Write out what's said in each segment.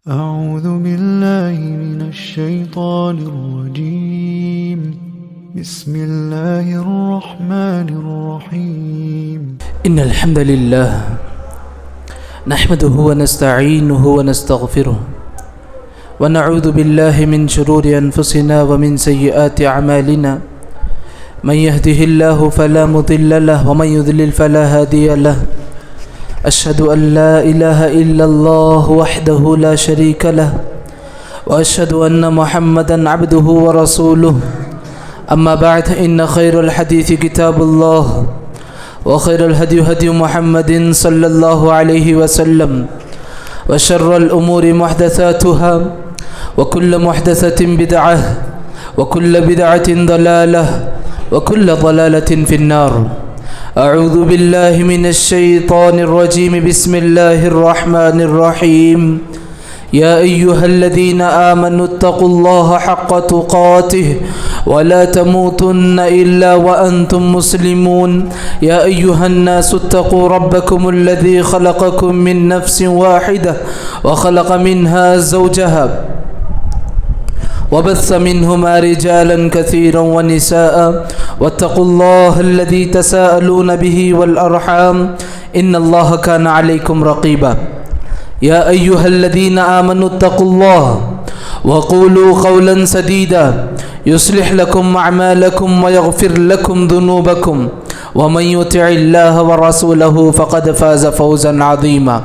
أعوذ بالله من الشيطان الرجيم بسم الله الرحمن الرحيم إن الحمد لله نحمده ونستعينه ونستغفره ونعوذ بالله من شرور أنفسنا ومن سيئات أعمالنا من يهده الله فلا مضل له ومن يضلل فلا هادي له أشهد أن لا إله إلا الله وحده لا شريك له وأشهد أن محمدا عبده ورسوله أما بعد إن خير الحديث كتاب الله وخير الهدي هدي محمد صلى الله عليه وسلم وشر الأمور محدثاتها وكل محدثة بدعة وكل بدعة ضلالة وكل ضلالة في النار. أعوذ بالله من الشيطان الرجيم بسم الله الرحمن الرحيم يا أيها الذين آمنوا اتقوا الله حق تقاته ولا تموتن إلا وأنتم مسلمون يا أيها الناس اتقوا ربكم الذي خلقكم من نفس واحدة وخلق منها زوجها وبث منهما رجالا كثيرا ونساء واتقوا الله الذي تساءلون به والأرحام إن الله كان عليكم رقيبا يا أيها الذين آمنوا اتقوا الله وقولوا قولا سديدا يصلح لكم أعمالكم ويغفر لكم ذنوبكم ومن يطع الله ورسوله فقد فاز فوزا عظيما.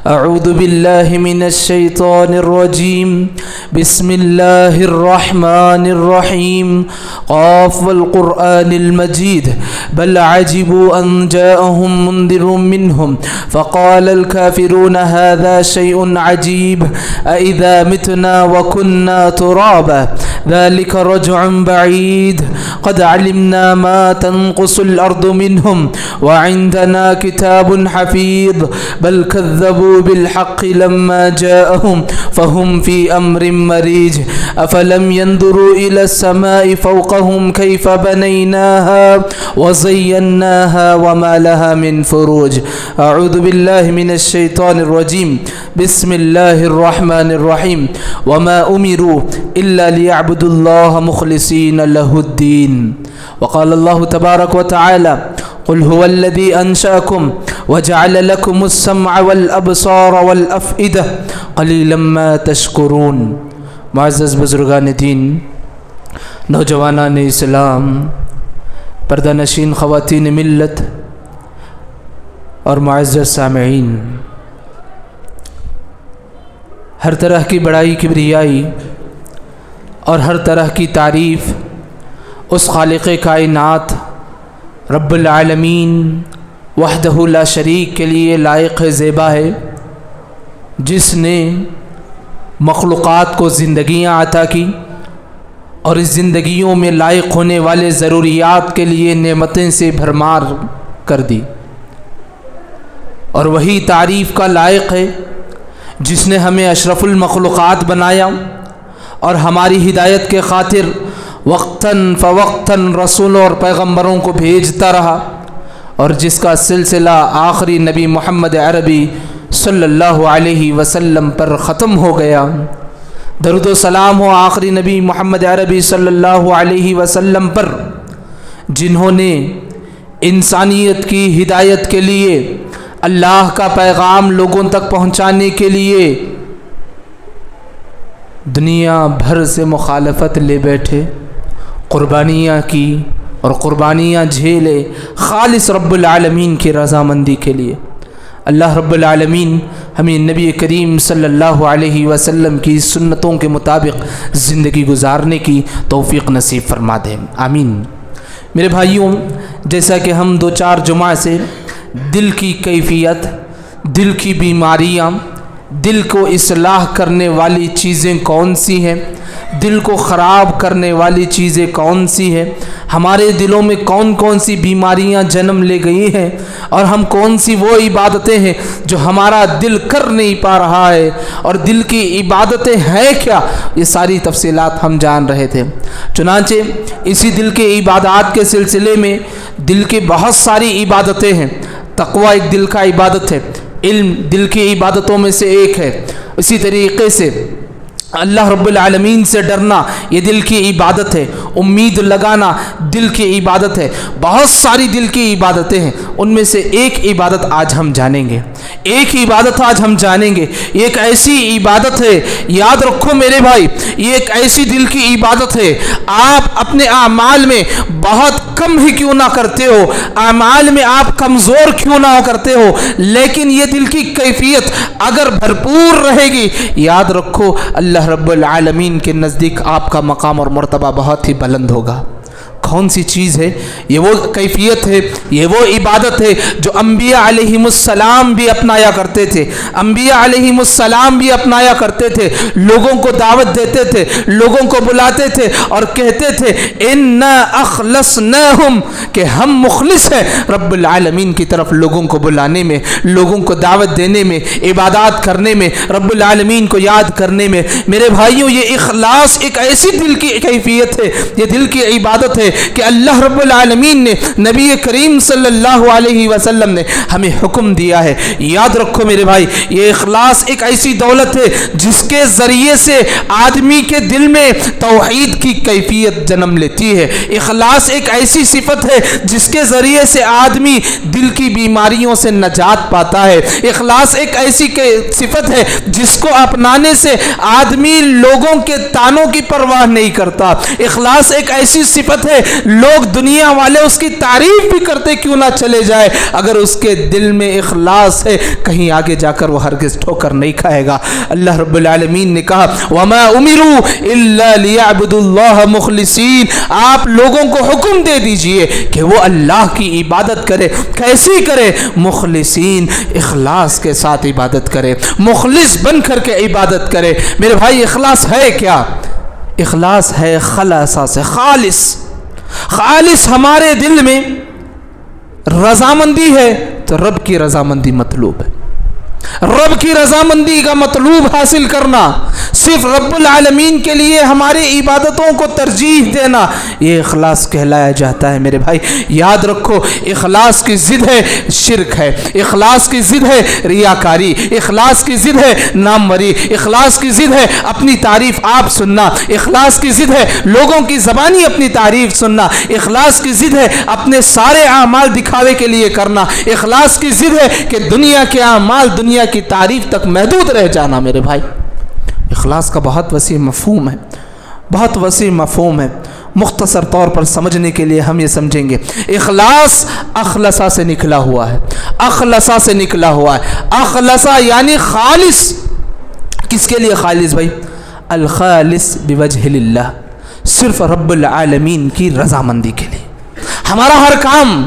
أعوذ بالله من الشيطان الرجيم بسم الله الرحمن الرحيم قاف والقرآن المجيد بل عجبوا أن جاءهم منذر منهم فقال الكافرون هذا شيء عجيب أإذا متنا وكنا ترابا ذلك رجع بعيد قد علمنا ما تنقص الأرض منهم وعندنا كتاب حفيظ بل كذبوا بالحق لما جاءهم فهم في أمر مريج أفلم ينظروا إلى السماء فوقهم كيف بنيناها وزيناها وما لها من فروج. أعوذ بالله من الشيطان الرجيم بسم الله الرحمن الرحيم وما أمروا إلا ليعبدوا الله مخلصين له الدين. وقال الله تبارك وتعالى قل هو الذي أنشأكم وجعل لكم السمع والأبصار والأفئدة قليلا ما تشكرون. معزز بزرگان دین، نوجوانان اسلام، پردہ نشین خواتین ملت اور معزز سامعین، ہر طرح کی بڑائی کبریائی اور ہر طرح کی تعریف اس خالق کائنات رب العالمین وحدہ لا شریک کے لیے لائق زیبا ہے، جس نے مخلوقات کو زندگیاں عطا کی اور اس زندگیوں میں لائق ہونے والے ضروریات کے لیے نعمتیں سے بھرمار کر دی، اور وہی تعریف کا لائق ہے جس نے ہمیں اشرف المخلوقات بنایا اور ہماری ہدایت کے خاطر وقتاً فوقتاً رسولوں اور پیغمبروں کو بھیجتا رہا، اور جس کا سلسلہ آخری نبی محمد عربی صلی اللہ علیہ وسلم پر ختم ہو گیا. درود و سلام ہو آخری نبی محمد عربی صلی اللہ علیہ وسلم پر، جنہوں نے انسانیت کی ہدایت کے لیے اللہ کا پیغام لوگوں تک پہنچانے کے لیے دنیا بھر سے مخالفت لے بیٹھے، قربانیاں کی اور قربانیاں جھیلے خالص رب العالمین کی رضامندی کے لیے. اللہ رب العالمین ہمیں نبی کریم صلی اللہ علیہ وسلم کی سنتوں کے مطابق زندگی گزارنے کی توفیق نصیب فرما دے، آمین. میرے بھائیوں، جیسا کہ ہم دو چار جمعہ سے دل کی کیفیت، دل کی بیماریاں، دل کو اصلاح کرنے والی چیزیں کون سی ہیں، دل کو خراب کرنے والی چیزیں کون سی ہیں، ہمارے دلوں میں کون کون سی بیماریاں جنم لے گئی ہیں، اور ہم کون سی وہ عبادتیں ہیں جو ہمارا دل کر نہیں پا رہا ہے، اور دل کی عبادتیں ہیں کیا، یہ ساری تفصیلات ہم جان رہے تھے. چنانچہ اسی دل کے عبادات کے سلسلے میں دل کی بہت ساری عبادتیں ہیں. تقوی ایک دل کا عبادت ہے، علم دل کی عبادتوں میں سے ایک ہے، اسی طریقے سے اللہ رب العالمین سے ڈرنا یہ دل کی عبادت ہے، امید لگانا دل کی عبادت ہے، بہت ساری دل کی عبادتیں ہیں، ان میں سے ایک عبادت آج ہم جانیں گے، ایک عبادت آج ہم جانیں گے، یہ ایک ایسی عبادت ہے، یاد رکھو میرے بھائی، یہ ایک ایسی دل کی عبادت ہے، آپ اپنے اعمال میں بہت کم ہی کیوں نہ کرتے ہو، اعمال میں آپ کمزور کیوں نہ کرتے ہو، لیکن یہ دل کی کیفیت اگر بھرپور رہے گی، یاد رکھو اللہ رب العالمین کے نزدیک آپ کا مقام اور مرتبہ بہت ہی بلند ہوگا۔ کون سی چیز ہے یہ؟ وہ کیفیت ہے، یہ وہ عبادت ہے جو انبیاء علیہم السلام بھی اپنایا کرتے تھے، انبیاء علیہم السلام بھی اپنایا کرتے تھے، لوگوں کو دعوت دیتے تھے، لوگوں کو بلاتے تھے اور کہتے تھے انا اخلصناہم، کہ ہم مخلص ہیں رب العالمین کی طرف لوگوں کو بلانے میں، لوگوں کو دعوت دینے میں، عبادات کرنے میں، رب العالمین کو یاد کرنے میں۔ میرے بھائیوں، یہ اخلاص ایک ایسی دل کی کیفیت ہے، یہ دل کی عبادت ہے کہ اللہ رب العالمین نے، نبی کریم صلی اللہ علیہ وسلم نے ہمیں حکم دیا ہے۔ یاد رکھو میرے بھائی، یہ اخلاص ایک ایسی دولت ہے جس کے ذریعے سے آدمی کے دل میں توحید کی کیفیت جنم لیتی ہے۔ اخلاص ایک ایسی صفت ہے جس کے ذریعے سے آدمی دل کی بیماریوں سے نجات پاتا ہے۔ اخلاص ایک ایسی صفت ہے جس کو اپنانے سے آدمی لوگوں کے تانوں کی پرواہ نہیں کرتا۔ اخلاص ایک ایسی صفت ہے لوگ دنیا والے اس کی تعریف بھی کرتے کیوں نہ چلے جائے، اگر اس کے دل میں اخلاص ہے کہیں آگے جا کر وہ ہرگز ٹھوکر نہیں کھائے گا۔ اللہ رب العالمین نے کہا وَمَا أُمِرُوا إِلَّا لِيَعْبُدُوا اللَّهَ مُخْلِصِينَ، آپ لوگوں کو حکم دے دیجئے کہ وہ اللہ کی عبادت کرے۔ کیسی کرے؟ مخلصین، اخلاص کے ساتھ عبادت کرے، مخلص بن کر کے عبادت کرے۔ میرے بھائی، اخلاص ہے کیا؟ اخلاص ہے خلاصہ سے، خالص ہمارے دل میں رضامندی ہے تو رب کی رضامندی مطلوب ہے، رب کی رضامندی کا مطلوب حاصل کرنا، صرف رب العالمین کے لیے ہماری عبادتوں کو ترجیح دینا، یہ اخلاص کہلایا جاتا ہے۔ میرے بھائی یاد رکھو، اخلاص کی ضد ہے شرک ہے، اخلاص کی ضد ہے ریاکاری، اخلاص کی ضد ہے ناموری، اخلاص کی ضد ہے اپنی تعریف آپ سننا، اخلاص کی ضد ہے لوگوں کی زبانی اپنی تعریف سننا، اخلاص کی ضد ہے اپنے سارے اعمال دکھاوے کے لیے کرنا، اخلاص کی ضد ہے کہ دنیا کے اعمال دنیا کی تعریف تک محدود رہ جانا۔ میرے بھائی، اخلاص کا بہت وسیع مفہوم ہے، بہت وسیع مفہوم ہے۔ مختصر طور پر سمجھنے کے لیے ہم یہ سمجھیں گے، اخلاص اخلصہ سے نکلا ہوا ہے، اخلصہ سے نکلا ہوا ہے۔ اخلصہ یعنی خالص، کس کے لیے خالص بھائی؟ الخالص بوجہ اللہ، صرف رب العالمین کی رضامندی کے لیے۔ ہمارا ہر کام،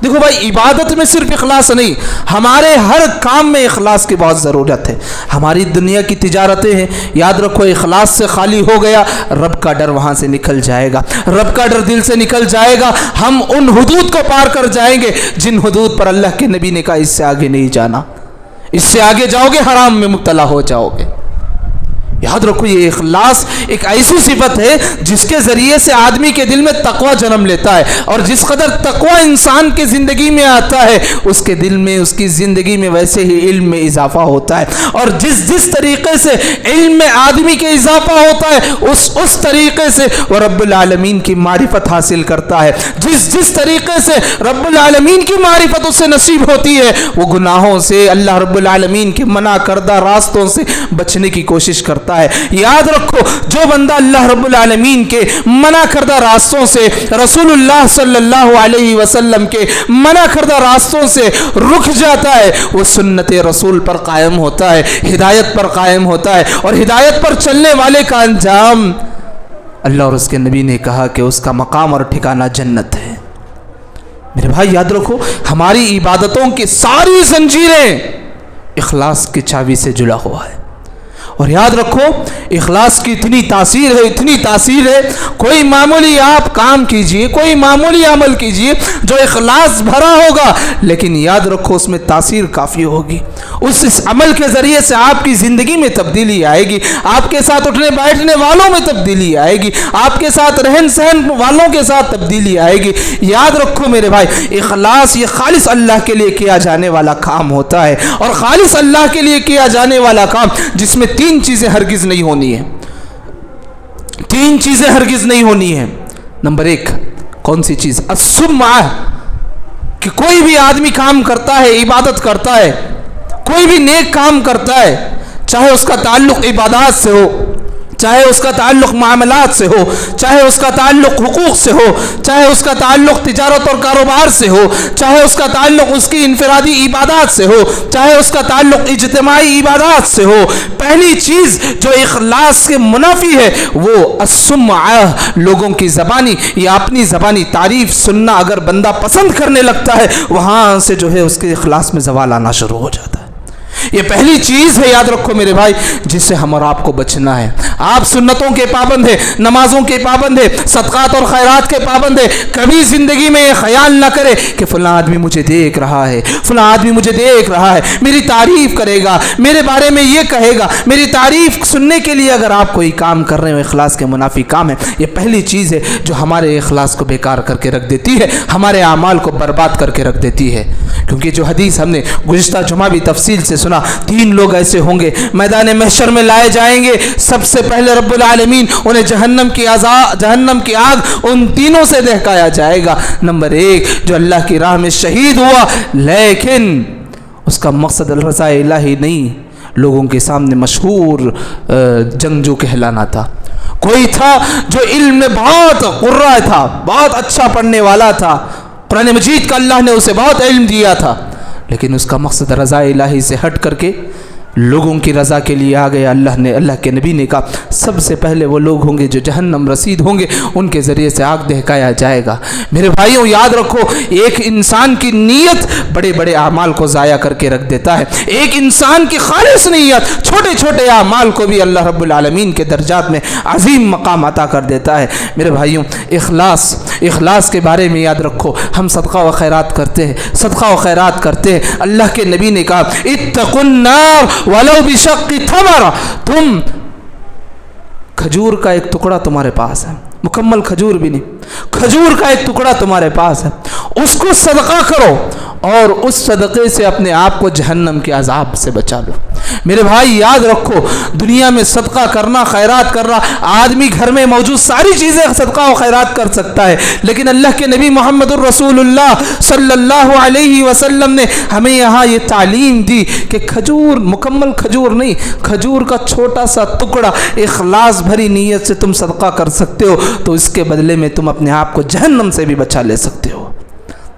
دیکھو بھائی، عبادت میں صرف اخلاص نہیں، ہمارے ہر کام میں اخلاص کی بہت ضرورت ہے۔ ہماری دنیا کی تجارتیں ہیں، یاد رکھو اخلاص سے خالی ہو گیا، رب کا ڈر وہاں سے نکل جائے گا، رب کا ڈر دل سے نکل جائے گا، ہم ان حدود کو پار کر جائیں گے جن حدود پر اللہ کے نبی نے کہا اس سے آگے نہیں جانا، اس سے آگے جاؤ گے حرام میں مبتلا ہو جاؤ گے۔ یاد رکھو، یہ اخلاص ایک ایسی صفت ہے جس کے ذریعے سے آدمی کے دل میں تقوی جنم لیتا ہے، اور جس قدر تقوی انسان کی زندگی میں آتا ہے اس کے دل میں، اس کی زندگی میں ویسے ہی علم میں اضافہ ہوتا ہے، اور جس طریقے سے علم میں آدمی کے اضافہ ہوتا ہے اس طریقے سے وہ رب العالمین کی معرفت حاصل کرتا ہے، جس طریقے سے رب العالمین کی معرفت اسے نصیب ہوتی ہے وہ گناہوں سے، اللہ رب العالمین کے منع کردہ راستوں سے بچنے کی کوشش کرتا ہے۔ یاد رکھو، جو بندہ اللہ رب العالمین کے منع کردہ راستوں سے، رسول اللہ صلی اللہ علیہ وسلم کے منع کردہ راستوں سے رک جاتا ہے، وہ سنت رسول پر قائم ہوتا ہے، ہدایت پر قائم ہوتا ہے، اور ہدایت پر چلنے والے کا انجام، اللہ اور اس کے نبی نے کہا کہ اس کا مقام اور ٹھکانہ جنت ہے۔ میرے بھائی یاد رکھو، ہماری عبادتوں کی ساری زنجیریں اخلاص کی چابی سے جڑا ہوا ہے، اور یاد رکھو اخلاص کی اتنی تاثیر ہے، کوئی معمولی آپ کام کیجئے، کوئی معمولی عمل کیجئے جو اخلاص بھرا ہوگا، لیکن یاد رکھو اس میں تاثیر کافی ہوگی۔ اس عمل کے ذریعے سے آپ کی زندگی میں تبدیلی آئے گی، آپ کے ساتھ اٹھنے بیٹھنے والوں میں تبدیلی آئے گی، آپ کے ساتھ رہن سہن والوں کے ساتھ تبدیلی آئے گی۔ یاد رکھو میرے بھائی، اخلاص یہ خالص اللہ کے لیے کیا جانے والا کام ہوتا ہے، اور خالص اللہ کے لیے کیا جانے والا کام جس میں تین چیزیں ہرگز نہیں ہونی ہیں، تین چیزیں ہرگز نہیں ہونی ہیں۔ نمبر ایک کون سی چیز؟ السمعہ، کہ کوئی بھی آدمی کام کرتا ہے، عبادت کرتا ہے، کوئی بھی نیک کام کرتا ہے، چاہے اس کا تعلق عبادات سے ہو، چاہے اس کا تعلق معاملات سے ہو، چاہے اس کا تعلق حقوق سے ہو، چاہے اس کا تعلق تجارت اور کاروبار سے ہو، چاہے اس کا تعلق اس کی انفرادی عبادات سے ہو، چاہے اس کا تعلق اجتماعی عبادات سے ہو، پہلی چیز جو اخلاص کے منافی ہے وہ السمعہ، لوگوں کی زبانی یا اپنی زبانی تعریف سننا اگر بندہ پسند کرنے لگتا ہے، وہاں سے جو ہے اس کے اخلاص میں زوال آنا شروع ہو جاتا ہے۔ یہ پہلی چیز ہے، یاد رکھو میرے بھائی، جس سے ہم اور آپ کو بچنا ہے۔ آپ سنتوں کے پابند ہیں، نمازوں کے پابند ہیں، صدقات اور خیرات کے پابند ہیں، کبھی زندگی میں یہ خیال نہ کرے کہ فلاں آدمی مجھے دیکھ رہا ہے، فلاں آدمی مجھے دیکھ رہا ہے، میری تعریف کرے گا، میرے بارے میں یہ کہے گا۔ میری تعریف سننے کے لیے اگر آپ کوئی کام کر رہے ہو، اخلاص کے منافی کام ہے، یہ پہلی چیز ہے جو ہمارے اخلاص کو بیکار کر کے رکھ دیتی ہے، ہمارے اعمال کو برباد کر کے رکھ دیتی ہے۔ کیونکہ جو حدیث ہم نے گزشتہ جمعہ بھی تفصیل سے سنا، تین لوگ ایسے ہوں گے میدان محشر میں لائے جائیں گے، سب سے پہلے رب العالمین انہیں جہنم کی آگ ان تینوں سے دہکایا جائے گا۔ نمبر ایک، جو اللہ کی راہ میں شہید ہوا لیکن اس کا مقصد رضا الہی نہیں، لوگوں کے سامنے مشہور جنگجو کہلانا تھا۔ کوئی تھا جو علم میں بہت قرہ تھا، بہت اچھا پڑھنے والا تھا، قرآن مجید کا اللہ نے اسے بہت علم دیا تھا، لیکن اس کا مقصد رضا الہی سے ہٹ کر کے لوگوں کی رضا کے لیے آ گیا۔ اللہ کے نبی نے کہا سب سے پہلے وہ لوگ ہوں گے جو جہنم رسید ہوں گے، ان کے ذریعے سے آگ دہکایا جائے گا۔ میرے بھائیوں یاد رکھو، ایک انسان کی نیت بڑے بڑے اعمال کو ضائع کر کے رکھ دیتا ہے۔ ایک انسان کی خالص نیت چھوٹے چھوٹے اعمال کو بھی اللہ رب العالمین کے درجات میں عظیم مقام عطا کر دیتا ہے۔ میرے بھائیوں اخلاص کے بارے میں یاد رکھو، ہم صدقہ و خیرات کرتے ہیں، اللہ کے نبی نے کہا اتقوا النار ولو بشق تمر، تم کھجور کا ایک ٹکڑا تمہارے پاس ہے، مکمل کھجور بھی نہیں، کھجور کا ایک ٹکڑا تمہارے پاس ہے، اس کو صدقہ کرو اور اس صدقے سے اپنے آپ کو جہنم کے عذاب سے بچا لو۔ میرے بھائی یاد رکھو، دنیا میں صدقہ کرنا، خیرات کرنا، آدمی گھر میں موجود ساری چیزیں صدقہ و خیرات کر سکتا ہے، لیکن اللہ کے نبی محمد الرسول اللہ صلی اللہ علیہ وسلم نے ہمیں یہاں یہ تعلیم دی کہ کھجور، مکمل کھجور نہیں، کھجور کا چھوٹا سا ٹکڑا اخلاص بھری نیت سے تم صدقہ کر سکتے ہو، تو اس کے بدلے میں تم اپنے آپ کو جہنم سے بھی بچا لے سکتے ہو۔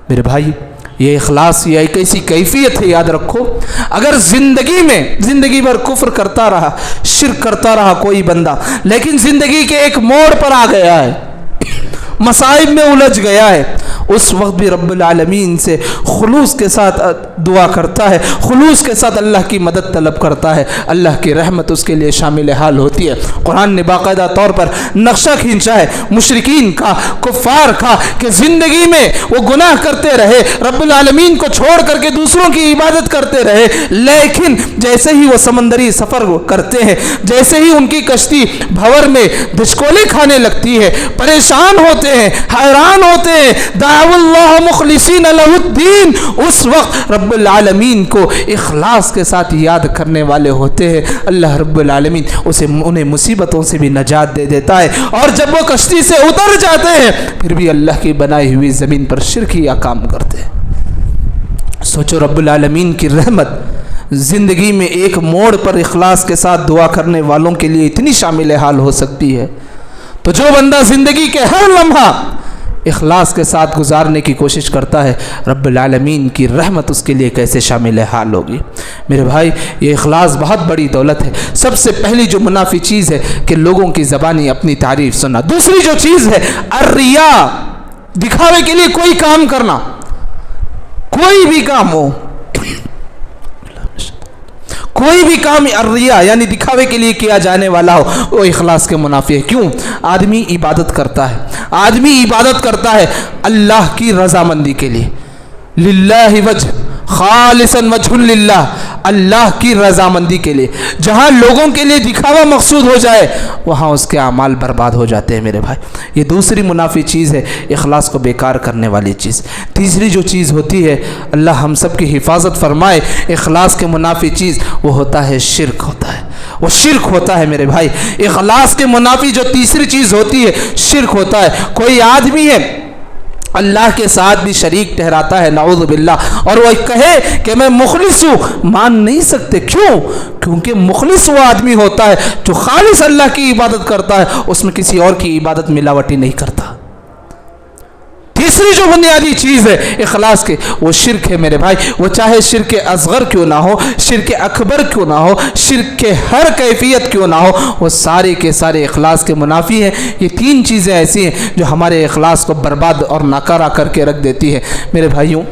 میرے بھائی یہ اخلاص یہ ایک ایسی کیفیت ہے، یاد رکھو، اگر زندگی بھر کفر کرتا رہا، شرک کرتا رہا کوئی بندہ، لیکن زندگی کے ایک موڑ پر آ گیا ہے، مصائب میں الجھ گیا ہے، اس وقت بھی رب العالمین سے خلوص کے ساتھ دعا کرتا ہے، خلوص کے ساتھ اللہ کی مدد طلب کرتا ہے، اللہ کی رحمت اس کے لیے شامل حال ہوتی ہے۔ قرآن نے باقاعدہ طور پر نقشہ کھینچا ہے مشرکین کا، کفار کا، کہ زندگی میں وہ گناہ کرتے رہے، رب العالمین کو چھوڑ کر کے دوسروں کی عبادت کرتے رہے، لیکن جیسے ہی وہ سمندری سفر کرتے ہیں، جیسے ہی ان کی کشتی بھور میں دھچکولے کھانے لگتی ہے، پریشان ہوتے ہیں، حیران ہوتے ہیں، دعوا اللہ مخلصین لہ الدین، اس وقت رب العالمین کو اخلاص کے ساتھ یاد کرنے والے ہوتے ہیں، اللہ رب العالمین انہیں مصیبتوں سے بھی نجات دے دیتا ہے، اور جب وہ کشتی سے اتر جاتے ہیں پھر بھی اللہ کی بنائی ہوئی زمین پر شرکیہ کام کرتے ہیں۔ سوچو رب العالمین کی رحمت زندگی میں ایک موڑ پر اخلاص کے ساتھ دعا کرنے والوں کے لیے اتنی شامل حال ہو سکتی ہے، تو جو بندہ زندگی کے ہر لمحہ اخلاص کے ساتھ گزارنے کی کوشش کرتا ہے، رب العالمین کی رحمت اس کے لیے کیسے شامل حال ہوگی۔ میرے بھائی یہ اخلاص بہت بڑی دولت ہے۔ سب سے پہلی جو منافی چیز ہے کہ لوگوں کی زبانی اپنی تعریف سننا۔ دوسری جو چیز ہے الریا، دکھاوے کے لیے کوئی کام کرنا، کوئی بھی کام ہو، کوئی بھی کام الریا یعنی دکھاوے کے لیے کیا جانے والا ہو وہ اخلاص کے منافی ہے. کیوں؟ آدمی عبادت کرتا ہے، آدمی عبادت کرتا ہے اللہ کی رضامندی کے لیے، للہ وجہ خالصا وجہ للہ، اللہ کی رضامندی کے لیے. جہاں لوگوں کے لیے دکھاوا مقصود ہو جائے وہاں اس کے اعمال برباد ہو جاتے ہیں میرے بھائی. یہ دوسری منافی چیز ہے، اخلاص کو بیکار کرنے والی چیز. تیسری جو چیز ہوتی ہے، اللہ ہم سب کی حفاظت فرمائے، اخلاص کے منافی چیز وہ ہوتا ہے شرک ہوتا ہے، وہ شرک ہوتا ہے میرے بھائی. اخلاص کے منافی جو تیسری چیز ہوتی ہے شرک ہوتا ہے. کوئی آدمی ہے اللہ کے ساتھ بھی شریک ٹھہراتا ہے، نعوذ باللہ، اور وہ کہے کہ میں مخلص ہوں، مان نہیں سکتے. کیوں؟ کیونکہ مخلص وہ آدمی ہوتا ہے جو خالص اللہ کی عبادت کرتا ہے، اس میں کسی اور کی عبادت ملاوٹی نہیں کرتا. تیسری جو بنیادی چیز ہے اخلاص کے وہ شرک ہے میرے بھائی. وہ چاہے شرک اصغر کیوں نہ ہو، شرک اکبر کیوں نہ ہو، شرک کے ہر کیفیت کیوں نہ ہو، وہ سارے کے سارے اخلاص کے منافی ہیں. یہ تین چیزیں ایسی ہیں جو ہمارے اخلاص کو برباد اور ناکارہ کر کے رکھ دیتی ہے میرے بھائیوں.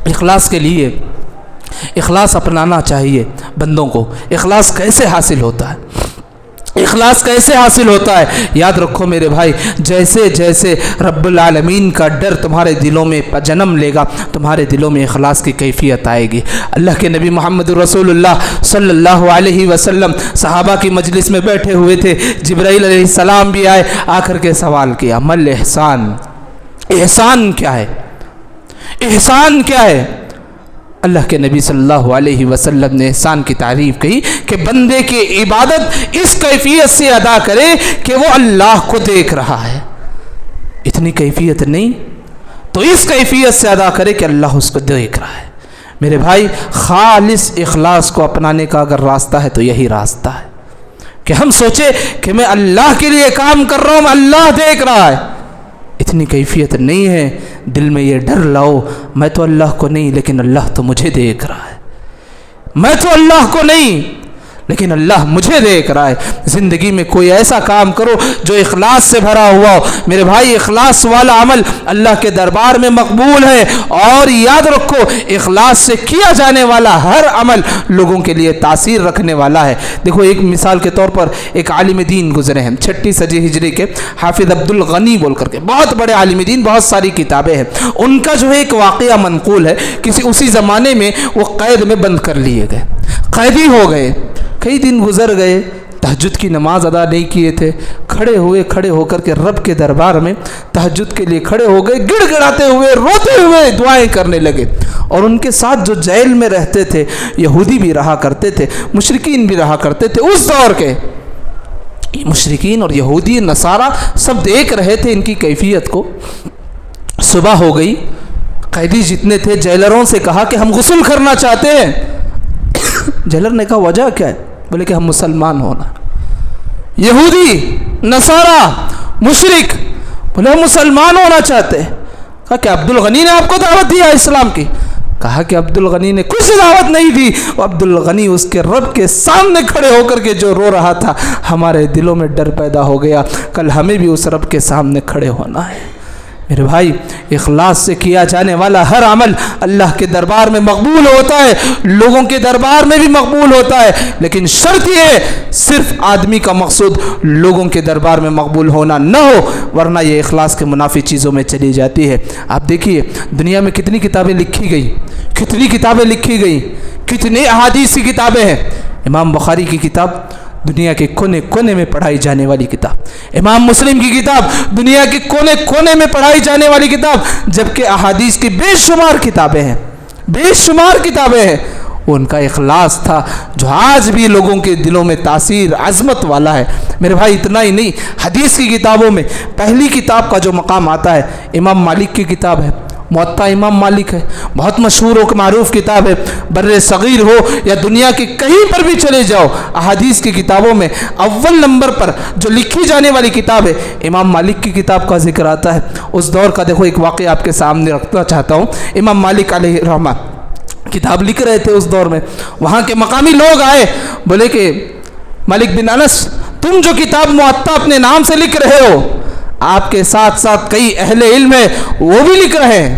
اخلاص کے لیے اخلاص اپنانا چاہیے بندوں کو. اخلاص کیسے حاصل ہوتا ہے؟ اخلاص کیسے حاصل ہوتا ہے؟ یاد رکھو میرے بھائی، جیسے جیسے رب العالمین کا ڈر تمہارے دلوں میں جنم لے گا تمہارے دلوں میں اخلاص کی کیفیت آئے گی. اللہ کے نبی محمد رسول اللہ صلی اللہ علیہ وسلم صحابہ کی مجلس میں بیٹھے ہوئے تھے. جبرائیل علیہ السلام بھی آئے، آ کر کے سوال کیا، مل احسان، احسان کیا ہے؟ احسان کیا ہے؟ اللہ کے نبی صلی اللہ علیہ وسلم نے احسان کی تعریف کہی کہ بندے کی عبادت اس کیفیت سے ادا کرے کہ وہ اللہ کو دیکھ رہا ہے. اتنی کیفیت نہیں تو اس کیفیت سے ادا کرے کہ اللہ اس کو دیکھ رہا ہے. میرے بھائی، خالص اخلاص کو اپنانے کا اگر راستہ ہے تو یہی راستہ ہے کہ ہم سوچے کہ میں اللہ کے لیے کام کر رہا ہوں، اللہ دیکھ رہا ہے. اتنی کیفیت نہیں ہے. دل میں یہ ڈر لاؤ، میں تو اللہ کو نہیں لیکن اللہ تو مجھے دیکھ رہا ہے. میں تو اللہ کو نہیں لیکن اللہ مجھے دیکھ رہا ہے. زندگی میں کوئی ایسا کام کرو جو اخلاص سے بھرا ہوا ہو. میرے بھائی، اخلاص والا عمل اللہ کے دربار میں مقبول ہے. اور یاد رکھو، اخلاص سے کیا جانے والا ہر عمل لوگوں کے لیے تاثیر رکھنے والا ہے. دیکھو، ایک مثال کے طور پر ایک عالم دین گزرے ہیں 6 صدی ہجری کے، حافظ عبد الغنی بول کر کے، بہت بڑے عالم دین، بہت ساری کتابیں ہیں. ان کا جو ہے ایک واقعہ منقول ہے، اسی زمانے میں وہ قید میں بند کر لیے گئے، قیدی ہو گئے. کئی دن گزر گئے، تہجد کی نماز ادا نہیں کیے تھے. کھڑے ہو کر کے رب کے دربار میں تہجد کے لیے کھڑے ہو گئے، گڑ گڑاتے ہوئے، روتے ہوئے دعائیں کرنے لگے. اور ان کے ساتھ جو جیل میں رہتے تھے، یہودی بھی رہا کرتے تھے، مشرکین بھی رہا کرتے تھے. اس دور کے مشرکین اور یہودی نصارہ سب دیکھ رہے تھے ان کی کیفیت کو. صبح ہو گئی، قیدی جتنے تھے جیلروں سے کہا کہ ہم غسل کرنا چاہتے ہیں. جیلر نے کہا وجہ کیا ہے؟ بولے کہ ہم مسلمان ہونا. یہودی، نصارہ، مشرک بولے ہم مسلمان ہونا چاہتے ہیں. کہا کہ عبد الغنی نے آپ کو دعوت دیا اسلام کی؟ کہا کہ عبد الغنی نے کچھ دعوت نہیں دی. عبد الغنی اس کے رب کے سامنے کھڑے ہو کر کے جو رو رہا تھا، ہمارے دلوں میں ڈر پیدا ہو گیا، کل ہمیں بھی اس رب کے سامنے کھڑے ہونا ہے. میرے بھائی، اخلاص سے کیا جانے والا ہر عمل اللہ کے دربار میں مقبول ہوتا ہے، لوگوں کے دربار میں بھی مقبول ہوتا ہے. لیکن شرط یہ ہے صرف آدمی کا مقصود لوگوں کے دربار میں مقبول ہونا نہ ہو، ورنہ یہ اخلاص کے منافی چیزوں میں چلی جاتی ہے. آپ دیکھیے دنیا میں کتنی کتابیں لکھی گئی، کتنی احادیث کی کتابیں ہیں. امام بخاری کی کتاب دنیا کے کونے کونے میں پڑھائی جانے والی کتاب، امام مسلم کی کتاب دنیا کے کونے کونے میں پڑھائی جانے والی کتاب، جبکہ احادیث کی بے شمار کتابیں ہیں. ان کا اخلاص تھا جو آج بھی لوگوں کے دلوں میں تاثیر، عظمت والا ہے. میرے بھائی، اتنا ہی نہیں، حدیث کی کتابوں میں پہلی کتاب کا جو مقام آتا ہے امام مالک کی کتاب ہے، موطا امام مالک ہے، بہت مشہور و معروف کتاب ہے. بر صغیر ہو یا دنیا کے کہیں پر بھی چلے جاؤ، احادیث کی کتابوں میں اول نمبر پر جو لکھی جانے والی کتاب ہے امام مالک کی کتاب کا ذکر آتا ہے. اس دور کا دیکھو ایک واقعہ آپ کے سامنے رکھنا چاہتا ہوں. امام مالک علیہ الرحمہ کتاب لکھ رہے تھے اس دور میں. وہاں کے مقامی لوگ آئے، بولے کہ مالک بن انس، تم جو کتاب موطا اپنے نام سے لکھ رہے ہو، آپ کے ساتھ ساتھ کئی اہل علم ہیں وہ بھی لکھ رہے ہیں.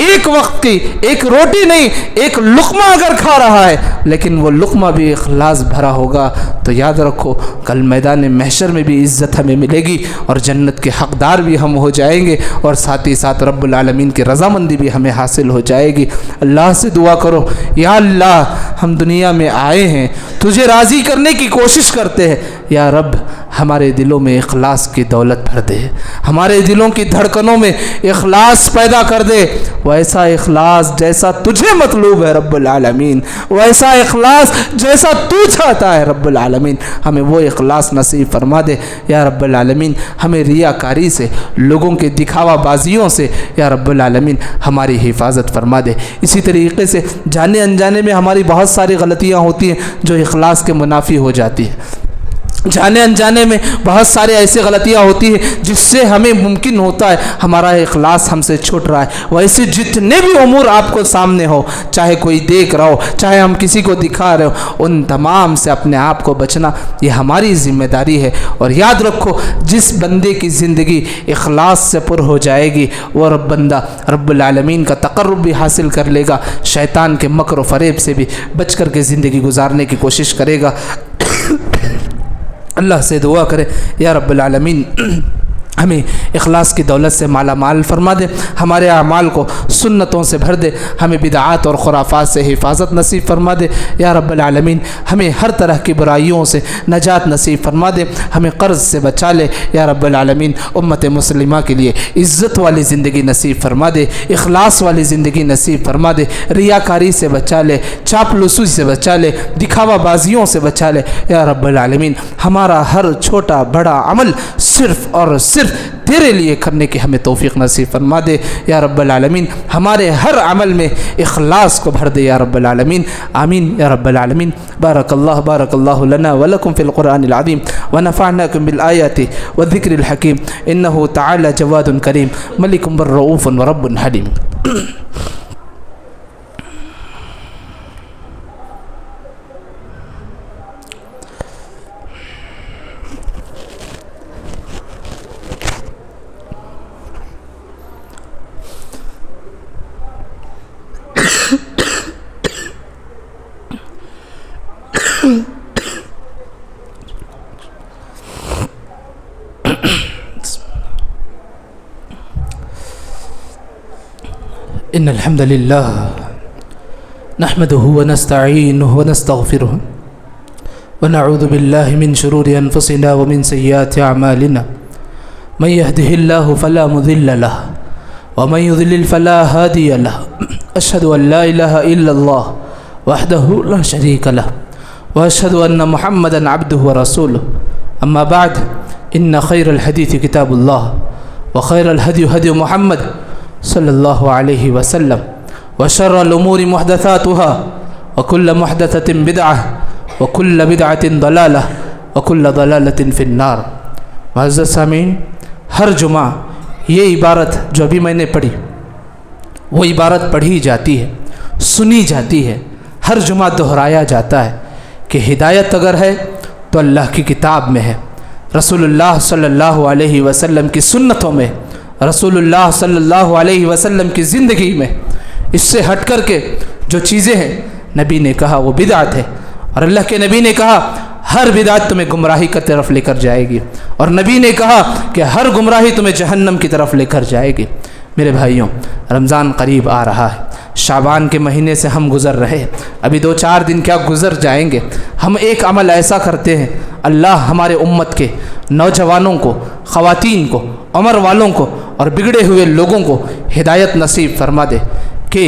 ایک وقت کی ایک روٹی نہیں، ایک لقمہ اگر کھا رہا ہے لیکن وہ لقمہ بھی اخلاص بھرا ہوگا تو یاد رکھو کل میدان محشر میں بھی عزت ہمیں ملے گی اور جنت کے حقدار بھی ہم ہو جائیں گے، اور ساتھ ہی ساتھ رب العالمین کی رضامندی بھی ہمیں حاصل ہو جائے گی۔ اللہ سے دعا کرو، یا اللہ ہم دنیا میں آئے ہیں تجھے راضی کرنے کی کوشش کرتے ہیں، یا رب ہمارے دلوں میں اخلاص کی دولت بھر دے، ہمارے دلوں کی دھڑکنوں میں اخلاص پیدا کر دے، ویسا اخلاص جیسا تجھے مطلوب ہے رب العالمین، ویسا اخلاص جیسا تو چاہتا ہے رب العالمین، ہمیں وہ اخلاص نصیب فرما دے یا رب العالمین۔ ہمیں ریاکاری سے، لوگوں کے دکھاوا بازیوں سے یا رب العالمین ہماری حفاظت فرما دے۔ اسی طریقے سے جانے انجانے میں ہماری بہت ساری غلطیاں ہوتی ہیں جو اخلاص کے منافی ہو جاتی ہیں، جانے انجانے میں بہت سارے ایسی غلطیاں ہوتی ہیں جس سے ہمیں ممکن ہوتا ہے ہمارا اخلاص ہم سے چھوٹ رہا ہے۔ ویسے جتنے بھی امور آپ کو سامنے ہو، چاہے کوئی دیکھ رہا ہو، چاہے ہم کسی کو دکھا رہے ہو، ان تمام سے اپنے آپ کو بچنا یہ ہماری ذمہ داری ہے۔ اور یاد رکھو جس بندے کی زندگی اخلاص سے پر ہو جائے گی وہ بندہ رب العالمین کا تقرب بھی حاصل کر لے گا، شیطان کے مکر و فریب سے بھی بچ کر کے زندگی گزارنے کی کوشش کرے گا۔ اللہ سے دعا کرے یا رب العالمین ہمیں اخلاص کی دولت سے مالا مال فرما دے، ہمارے اعمال کو سنتوں سے بھر دے، ہمیں بدعات اور خرافات سے حفاظت نصیب فرما دے یا رب العالمین، ہمیں ہر طرح کی برائیوں سے نجات نصیب فرما دے، ہمیں قرض سے بچا لے یا رب العالمین، امت مسلمہ کے لیے عزت والی زندگی نصیب فرما دے، اخلاص والی زندگی نصیب فرما دے، ریاکاری سے بچا لے، چاپلوسی سے بچا لے، دکھاوا بازیوں سے بچا لے یا رب العالمین۔ ہمارا ہر چھوٹا بڑا عمل صرف اور صرف تیرے لیے کرنے کی ہمیں توفیق نصیب فرما دے یا رب العالمین، ہمارے ہر عمل میں اخلاص کو بھر دے یا رب العالمین، آمین یا رب العالمین۔ بارک اللہ لنا ولکم فی القرآن العظیم ونفعناکم بالآیات والذکر الحکیم، انہ تعالی جواد کریم ملک رؤوف ورب حلیم۔ ان الحمد للہ نحمده ونستعینه ونستغفره ونعوذ باللہ من شرور انفسنا ومن سیئات اعمالنا من يهده الله فلا مضل له ومن يضلل فلا هادي له اشهد ان لا اله الا الله وحده لا شريك له واشهد ان محمدا عبده ورسوله اما بعد ان خير الحديث كتاب الله وخير الهدي هدي محمد صلی اللہ علیہ وسلم وشر الامور محدثاتها وكل محدثة بدعة وكل بدعة ضلالة وكل ضلالة في النار۔ معزز سامعین، ہر جمعہ یہ عبارت جو ابھی میں نے پڑھی وہ عبارت پڑھی جاتی ہے، سنی جاتی ہے، ہر جمعہ دہرایا جاتا ہے کہ ہدایت اگر ہے تو اللہ کی کتاب میں ہے، رسول اللہ صلی اللہ علیہ وسلم کی سنتوں میں، رسول اللہ صلی اللہ علیہ وسلم کی زندگی میں۔ اس سے ہٹ کر کے جو چیزیں ہیں نبی نے کہا وہ بدعت ہے، اور اللہ کے نبی نے کہا ہر بدعت تمہیں گمراہی کی طرف لے کر جائے گی، اور نبی نے کہا کہ ہر گمراہی تمہیں جہنم کی طرف لے کر جائے گی۔ میرے بھائیوں، رمضان قریب آ رہا ہے، شعبان کے مہینے سے ہم گزر رہے، ابھی 2-4 دن کیا گزر جائیں گے۔ ہم ایک عمل ایسا کرتے ہیں، اللہ ہمارے امت کے نوجوانوں کو، خواتین کو، عمر والوں کو اور بگڑے ہوئے لوگوں کو ہدایت نصیب فرما دے کہ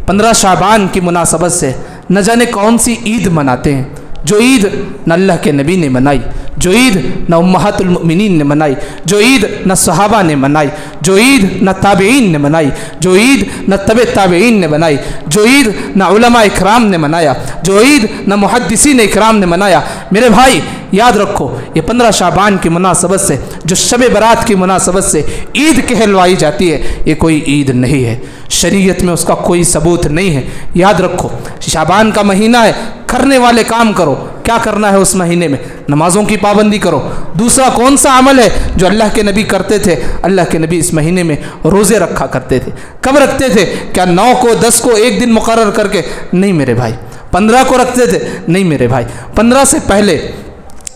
15 شعبان کی مناسبت سے نہ جانے کون سی عید مناتے ہیں، جو عید نہ اللہ کے نبی نے منائی، جو عید نہ امہات المؤمنین نے منائی، جو عید نہ صحابہ نے منائی، جو عید نہ تابعین نے منائی، جو عید نہ تبع تابعین نے منائی، جو عید نہ علماء اکرام نے منایا، جو عید نہ محدثین اکرام نے منایا۔ میرے بھائی یاد رکھو، یہ 15 شعبان کی مناسبت سے، جو شب برات کی مناسبت سے عید کہلوائی جاتی ہے، یہ کوئی عید نہیں ہے، شریعت میں اس کا کوئی ثبوت نہیں ہے۔ یاد رکھو، شعبان کا مہینہ ہے، کرنے والے کام کرو، کیا کرنا ہے اس مہینے میں؟ نمازوں کی پابندی کرو۔ دوسرا کون سا عمل ہے جو اللہ کے نبی کرتے تھے؟ اللہ کے نبی اس مہینے میں روزے رکھا کرتے تھے۔ کب رکھتے تھے؟ کیا 9 کو 10 کو ایک دن مقرر کر کے؟ نہیں میرے بھائی۔ 15 کو رکھتے تھے؟ نہیں میرے بھائی۔ 15 سے پہلے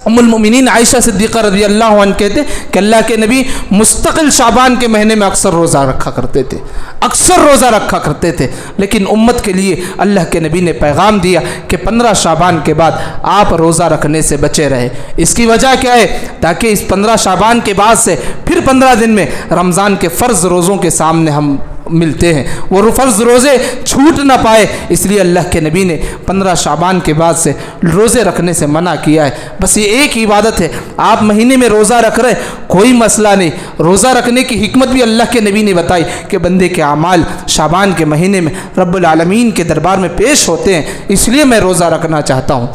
ام المؤمنین عائشہ صدیقہ رضی اللہ عنہ کہتے کہ اللہ کے نبی مستقل شعبان کے مہینے میں اکثر روزہ رکھا کرتے تھے، اکثر روزہ رکھا کرتے تھے، لیکن امت کے لیے اللہ کے نبی نے پیغام دیا کہ 15 شعبان کے بعد آپ روزہ رکھنے سے بچے رہے۔ اس کی وجہ کیا ہے؟ تاکہ اس 15 شعبان کے بعد سے پھر 15 دن میں رمضان کے فرض روزوں کے سامنے ہم ملتے ہیں، وہ فرض روزے چھوٹ نہ پائے، اس لیے اللہ کے نبی نے 15 شعبان کے بعد سے روزے رکھنے سے منع کیا ہے۔ بس یہ ایک عبادت ہے، آپ مہینے میں روزہ رکھ رہے کوئی مسئلہ نہیں۔ روزہ رکھنے کی حکمت بھی اللہ کے نبی نے بتائی کہ بندے کے اعمال شعبان کے مہینے میں رب العالمین کے دربار میں پیش ہوتے ہیں، اس لیے میں روزہ رکھنا چاہتا ہوں۔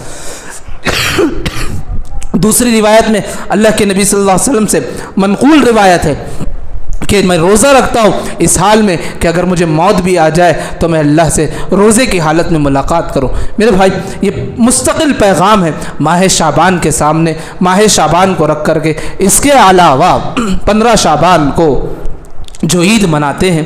دوسری روایت میں اللہ کے نبی صلی اللہ علیہ وسلم سے منقول روایت ہے کہ میں روزہ رکھتا ہوں اس حال میں کہ اگر مجھے موت بھی آ جائے تو میں اللہ سے روزے کی حالت میں ملاقات کروں۔ میرے بھائی یہ مستقل پیغام ہے ماہ شعبان کے سامنے، ماہ شعبان کو رکھ کر کے۔ اس کے علاوہ 15 شعبان کو جو عید مناتے ہیں،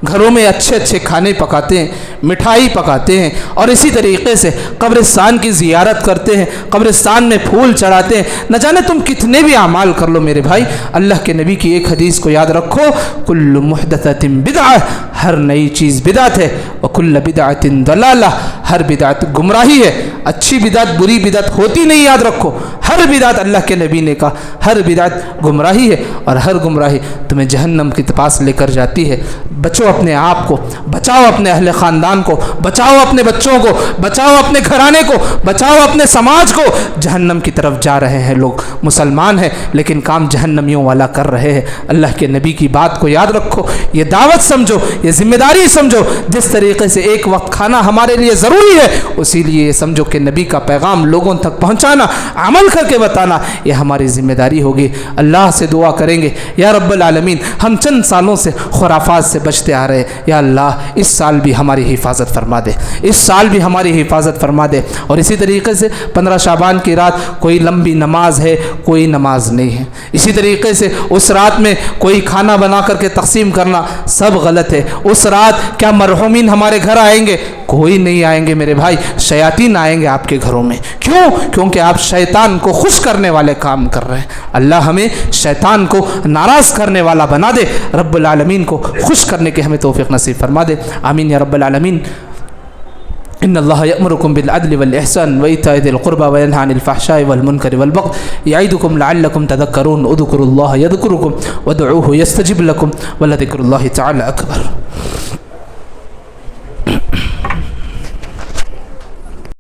گھروں میں اچھے اچھے کھانے پکاتے ہیں، مٹھائی پکاتے ہیں، اور اسی طریقے سے قبرستان کی زیارت کرتے ہیں، قبرستان میں پھول چڑھاتے ہیں۔ نہ جانے تم کتنے بھی اعمال کر لو میرے بھائی، اللہ کے نبی کی ایک حدیث کو یاد رکھو، کل محدثۃ بدعہ، ہر نئی چیز بدعت ہے، وکل بدعۃ ضلالہ، ہر بدعت گمراہی ہے۔ اچھی بدعت بری بدعت ہوتی نہیں، یاد رکھو، ہر بدعت اللہ کے نبی نے کہا ہر بدعت گمراہی ہے، اور ہر گمراہی تمہیں جہنم کے پاس لے کر جاتی ہے۔ بچو اپنے آپ کو، بچاؤ اپنے اہل خاندان کو، بچاؤ اپنے بچوں کو، بچاؤ اپنے گھرانے کو، بچاؤ اپنے سماج کو۔ جہنم کی طرف جا رہے ہیں لوگ، مسلمان ہیں لیکن کام جہنمیوں والا کر رہے ہیں۔ اللہ کے نبی کی بات کو یاد رکھو، یہ دعوت سمجھو، یہ ذمہ داری سمجھو۔ جس طریقے سے ایک وقت کھانا ہمارے لیے ضروری ہے، اسی لیے یہ سمجھو کہ نبی کا پیغام لوگوں تک پہنچانا، عمل کر کے بتانا، یہ ہماری ذمہ داری ہوگی۔ اللہ سے دعا کریں گے یا رب العالمین، ہم چند سالوں سے خرافات سے بچتے آ رہے ہیں، یا اللہ اس سال بھی ہماری حفاظت فرما دے، اس سال بھی ہماری حفاظت فرما دے۔ اور اسی طریقے سے 15 شعبان کی رات کوئی لمبی نماز ہے، کوئی نماز نہیں ہے۔ اسی طریقے سے اس رات میں کوئی کھانا بنا کر کے تقسیم کرنا سب غلط ہے۔ اس رات کیا مرحومین ہمارے گھر آئیں گے؟ کوئی نہیں آئیں گے میرے بھائی، شیاطین آئیں گے آپ کے گھروں میں۔ کیوں؟ کیونکہ آپ شیطان کو خوش کرنے والے کام کر رہے ہیں۔ اللہ ہمیں شیطان کو ناراض کرنے والا بنا دے، رب العالمین کو خوش کرنے کے ہمیں توفیق نصیب فرما دے، آمین یا رب العالمین۔ ان اللہ یأمرکم بالعدل والإحسان وإیتاء ذی القربى وینہی عن الفحشاء والمنکر والبغی یعظکم لعلکم تذکرون اذکروا اللہ یذکرکم وادعوہ یستجب لکم ولذکر اللہ تعالی اکبر۔